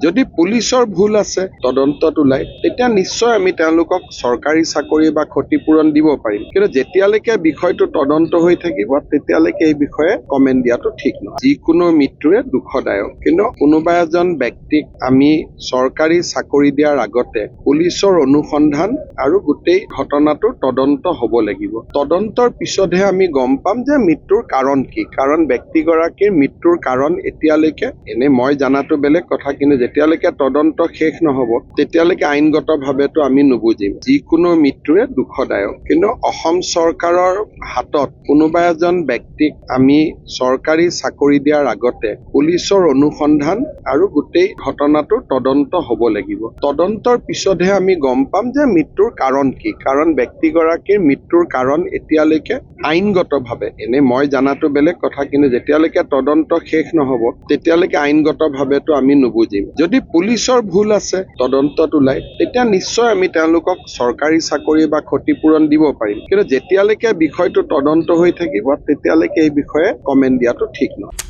যদি পুলিচৰ ভুল আছে তদন্তত ওলাই তেতিয়া নিশ্চয় আমি তেওঁলোকক চৰকাৰী চাকৰি বা ক্ষতিপূৰণ দিব পাৰিম, কিন্তু যেতিয়ালৈকে বিষয়টো তদন্ত হৈ থাকিব তেতিয়ালৈকে এই বিষয়ে কমেণ্ট দিয়াটো ঠিক নহয়। যিকোনো মৃত্যুৱে দুখদায়ক, কিন্তু কোনোবা এজন ব্যক্তিক আমি চৰকাৰী চাকৰি দিয়াৰ আগতে পুলিচৰ অনুসন্ধান আৰু গোটেই ঘটনাটোৰ তদন্ত হ'ব লাগিব। তদন্তৰ পিছতহে আমি গম পাম যে মৃত্যুৰ কাৰণ কি, কাৰণ ব্যক্তিগৰাকীৰ মৃত্যুৰ কাৰণ এতিয়ালৈকে এনে মই জানাটো বেলেগ কথা, কিন্তু যেতিয়ালৈকে তদন্ত শেষ নহব তেতিয়ালৈকে আইনগতভাৱেতো আমি নুবুজিম। যিকোনো মৃত্যুৱে দুখদায়ক, কিন্তু অসম চৰকাৰৰ হাতত কোনোবা এজন ব্যক্তিক আমি চৰকাৰী চাকৰি দিয়াৰ আগতে পুলিচৰ অনুসন্ধান আৰু গোটেই ঘটনাটোৰ তদন্ত হ'ব লাগিব। তদন্তৰ পিছতহে আমি গম পাম যে মৃত্যুৰ কাৰণ কি, কাৰণ ব্যক্তিগৰাকীৰ মৃত্যুৰ কাৰণ এতিয়ালৈকে আইনগতভাৱে এনে মই জানাটো বেলেগ কথা, কিন্তু যেতিয়ালৈকে তদন্ত শেষ নহব তেতিয়ালৈকে আইনগতভাৱেতো আমি নুবুজিম। যদি পুলিচৰ ভুল আছে তদন্তত ওলাই তেতিয়া নিশ্চয় আমি তেওঁলোকক চৰকাৰী চাকৰি বা ক্ষতিপূৰণ দিব পাৰিম, কিন্তু যেতিয়ালৈকে বিষয়টো তদন্ত হৈ থাকিব তেতিয়ালৈকে এই বিষয়ে কমেণ্ট দিয়াটো ঠিক নহয়।